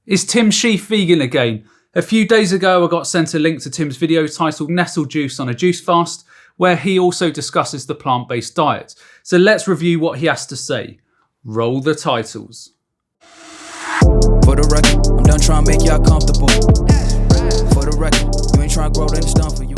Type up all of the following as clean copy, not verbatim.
Is Tim Shieff vegan again? A few days ago I got sent a link to Tim's video titled Nettle Juice on a Juice Fast, where he also discusses the plant-based diet. So let's review what he has to say. Roll the titles. For the record, I'm done trying to make y'all comfortable. For the record, you ain't trying to grow, then it's done for you.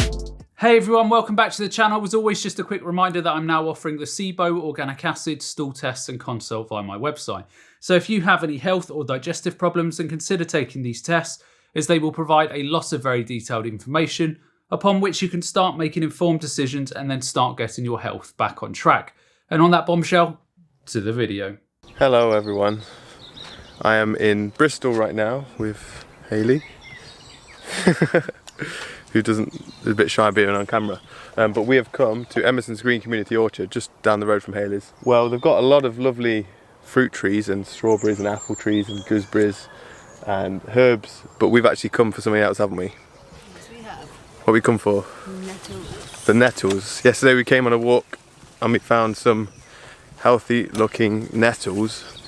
Hey everyone, welcome back to the channel. As always, just a quick reminder that I'm now offering the SIBO organic acid stool tests and consult via my website. So if you have any health or digestive problems, then consider taking these tests, as they will provide a lot of very detailed information upon which you can start making informed decisions and then start getting your health back on track. And on that bombshell, to the video. Hello everyone. I am in Bristol right now with Hayley, who is a bit shy of being on camera. But we have come to Emerson's Green Community Orchard, just down the road from Hayley's. Well, they've got a lot of lovely fruit trees and strawberries and apple trees and gooseberries and herbs, but we've actually come for something else, haven't we? Yes, we have. What we come for? Nettles. The nettles. Yesterday we came on a walk and we found some healthy looking nettles,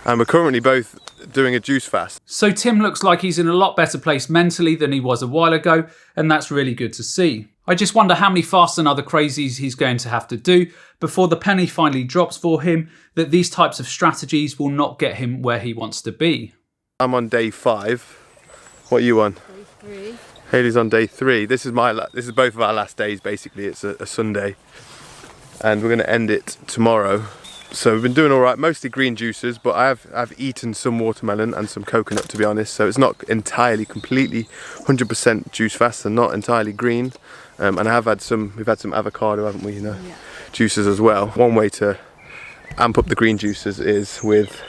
and we're currently both doing a juice fast. So Tim looks like he's in a lot better place mentally than he was a while ago, and that's really good to see. I just wonder how many fasts and other crazies he's going to have to do before the penny finally drops for him that these types of strategies will not get him where he wants to be. I'm on day 5. What are you on? Day 3. Hayley's on day 3. This is both of our last days basically. It's a Sunday, and we're going to end it tomorrow. So we've been doing all right, mostly green juices, but I've eaten some watermelon and some coconut, to be honest. So it's not entirely, completely 100% juice fast and not entirely green. And we've had some avocado, haven't we? Yeah. Juices as well. One way to amp up the green juices is with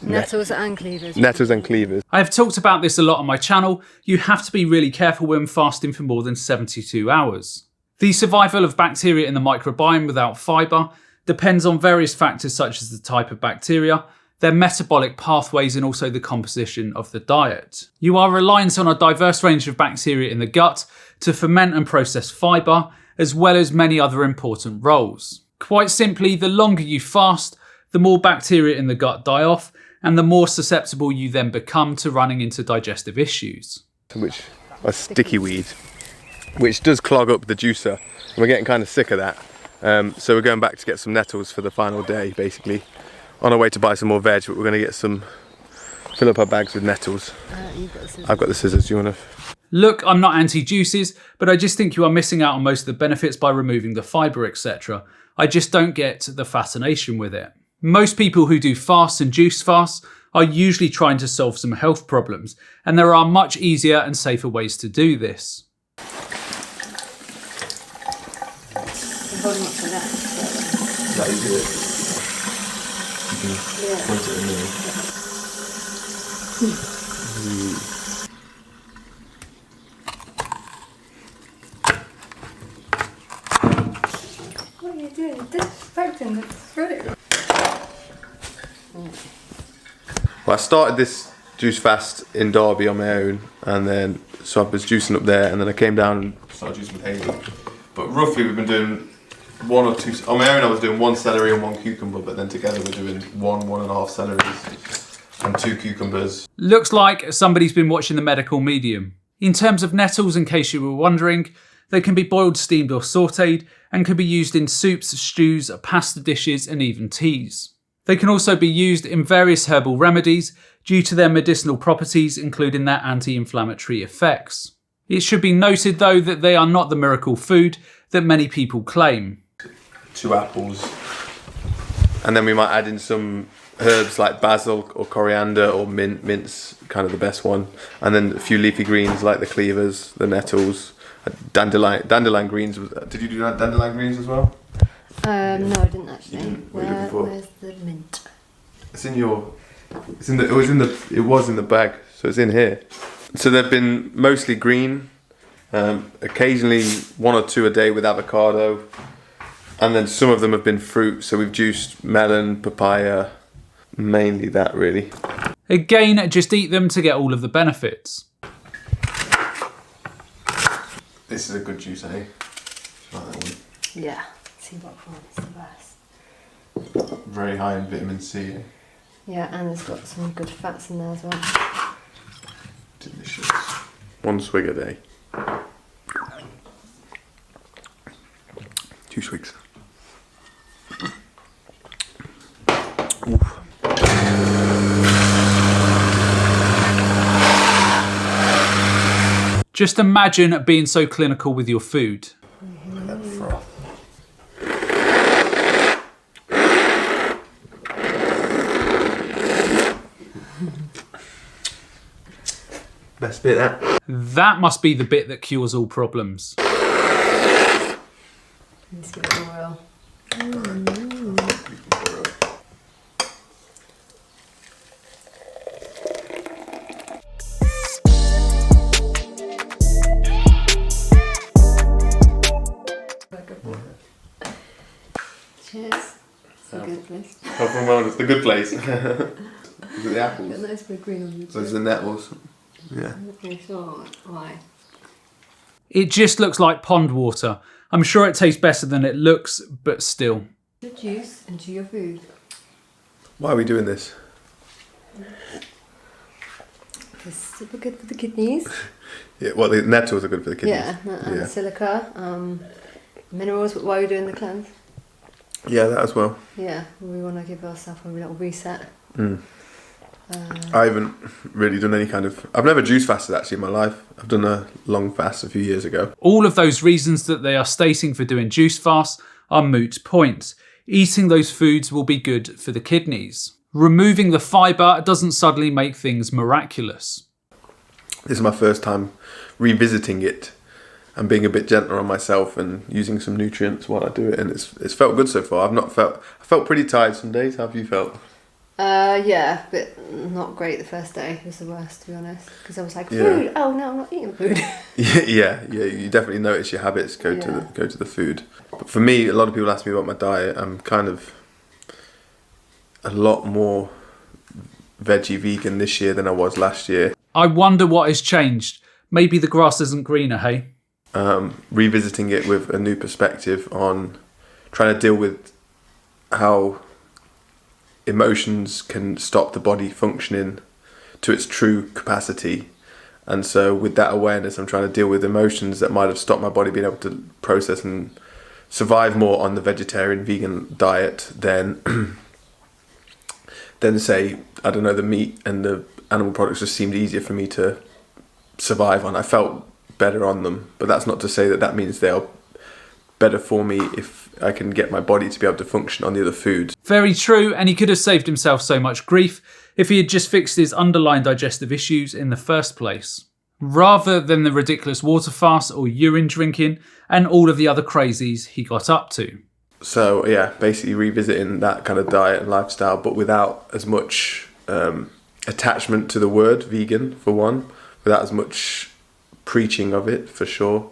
Nettles and cleavers. Nettles and cleavers. I've talked about this a lot on my channel. You have to be really careful when fasting for more than 72 hours. The survival of bacteria in the microbiome without fibre depends on various factors such as the type of bacteria, their metabolic pathways, and also the composition of the diet. You are reliant on a diverse range of bacteria in the gut to ferment and process fibre, as well as many other important roles. Quite simply, the longer you fast, the more bacteria in the gut die off, and the more susceptible you then become to running into digestive issues. Which are sticky weed, which does clog up the juicer. And we're getting kind of sick of that. So we're going back to get some nettles for the final day, basically. On our way to buy some more veg, but we're going to fill up our bags with nettles. You've got the scissors. I've got the scissors. Do you want to? Look, I'm not anti-juices, but I just think you are missing out on most of the benefits by removing the fibre, etc. I just don't get the fascination with it. Most people who do fasts and juice fasts are usually trying to solve some health problems, and there are much easier and safer ways to do this. Holding up for that. That is it. You can point it in there. What are you doing? Disinfecting the fruit. Well, I started this juice fast in Derby on my own, and then so I was juicing up there, and then I came down and started juicing with Hayley. But roughly we've been doing 1 or 2, on my own I was doing 1 celery and 1 cucumber, but then together we're doing 1.5 celeries and 2 cucumbers. Looks like somebody's been watching The Medical Medium. In terms of nettles, in case you were wondering, they can be boiled, steamed or sautéed, and can be used in soups, stews, pasta dishes and even teas. They can also be used in various herbal remedies due to their medicinal properties, including their anti-inflammatory effects. It should be noted though that they are not the miracle food that many people claim. 2 apples, and then we might add in some herbs like basil or coriander or mint. Mint's kind of the best one, and then a few leafy greens like the cleavers, the nettles, dandelion greens. Did you do dandelion greens as well? No, I didn't actually. You didn't? What are you looking for? Where's the mint? It was in the bag, so it's in here. So they've been mostly green, occasionally 1 or 2 a day with avocado, and then some of them have been fruit. So we've juiced melon, papaya, mainly that really. Again, just eat them to get all of the benefits. This is a good juice, eh? Try that one. Yeah. See what one is the best. Very high in vitamin C. Yeah, and it's got some good fats in there as well. Delicious. 1 swig a day. 2 swigs. Oof. Just imagine being so clinical with your food. That froth. Best bit, that. That must be the bit that cures all problems. Let's give it a whirl. Cheers. It's a good place. Oh, from wellness, the good place. Is it the Got a apples? nice bit of green on the Those are the nettles. Yeah. I'm not really sure why. It just looks like pond water. I'm sure it tastes better than it looks, but still. Put juice into your food. Why are we doing this? It's super good for the kidneys. Yeah, well, the nettles are good for the kidneys. Yeah, and the silica, minerals. Why are we doing the cleanse? Yeah, that as well. Yeah, we want to give ourselves a little reset. I haven't really done any kind of... I've never juice fasted actually in my life. I've done a long fast a few years ago. All of those reasons that they are stating for doing juice fasts are moot points. Eating those foods will be good for the kidneys. Removing the fibre doesn't suddenly make things miraculous. This is my first time revisiting it and being a bit gentler on myself and using some nutrients while I do it, and it's felt good so far. I felt pretty tired some days. How have you felt? Yeah, but not great the first day. It was the worst, to be honest, because I was like, food. Oh no, I'm not eating food. yeah. You definitely notice your habits go to the food. But for me, a lot of people ask me about my diet. I'm kind of a lot more veggie vegan this year than I was last year. I wonder what has changed. Maybe the grass isn't greener, hey? Revisiting it with a new perspective on trying to deal with how emotions can stop the body functioning to its true capacity. And so with that awareness, I'm trying to deal with emotions that might have stopped my body being able to process and survive more on the vegetarian vegan diet than say, I don't know, the meat and the animal products just seemed easier for me to survive on. I felt better on them, but that's not to say that means they are better for me if I can get my body to be able to function on the other foods. Very true, and he could have saved himself so much grief if he had just fixed his underlying digestive issues in the first place, rather than the ridiculous water fast or urine drinking and all of the other crazies he got up to. So yeah, basically revisiting that kind of diet and lifestyle, but without as much attachment to the word vegan, for one, without as much preaching of it, for sure,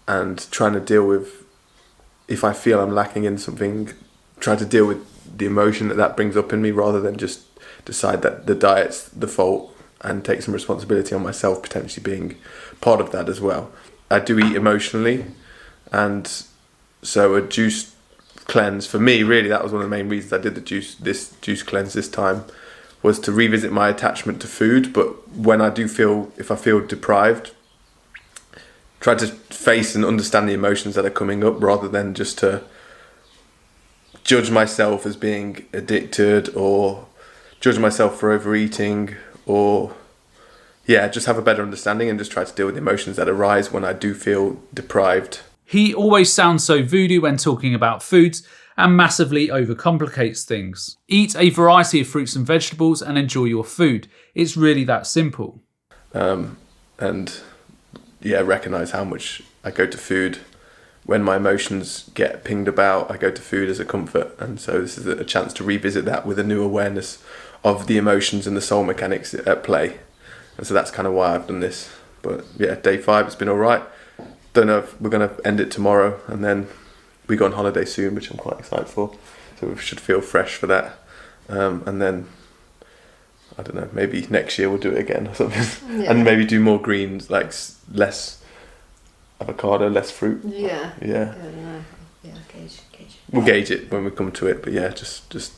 and trying to deal with, if I feel I'm lacking in something, try to deal with the emotion that brings up in me, rather than just decide that the diet's the fault and take some responsibility on myself potentially being part of that as well. I do eat emotionally, and so a juice cleanse for me, really, that was one of the main reasons I did this juice cleanse this time, was to revisit my attachment to food. But if I feel deprived, try to face and understand the emotions that are coming up, rather than just to judge myself as being addicted or judge myself for overeating, or just have a better understanding and just try to deal with the emotions that arise when I do feel deprived. He always sounds so voodoo when talking about foods and massively overcomplicates things. Eat a variety of fruits and vegetables and enjoy your food. It's really that simple. Recognise how much I go to food. When my emotions get pinged about, I go to food as a comfort. And so this is a chance to revisit that with a new awareness of the emotions and the soul mechanics at play. And so that's kind of why I've done this. But yeah, day 5, it's been all right. Don't know if we're going to end it tomorrow, and then we go on holiday soon, which I'm quite excited for. So we should feel fresh for that. And then, I don't know, maybe next year we'll do it again or something. And maybe do more greens, like less avocado, less fruit. Yeah. Yeah. I don't know. Yeah, gauge. We'll gauge it when we come to it, but yeah, just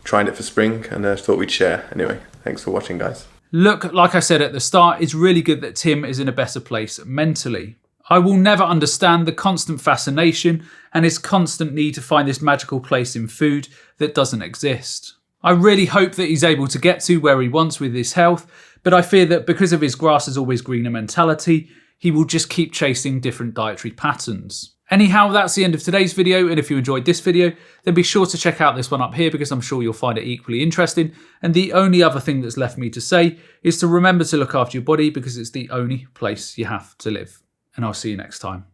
trying it for spring, and I thought we'd share. Anyway, thanks for watching, guys. Look, like I said at the start, it's really good that Tim is in a better place mentally. I will never understand the constant fascination and his constant need to find this magical place in food that doesn't exist. I really hope that he's able to get to where he wants with his health, but I fear that because of his grass is always greener mentality, he will just keep chasing different dietary patterns. Anyhow, that's the end of today's video, and if you enjoyed this video, then be sure to check out this one up here because I'm sure you'll find it equally interesting. And the only other thing that's left me to say is to remember to look after your body because it's the only place you have to live. And I'll see you next time.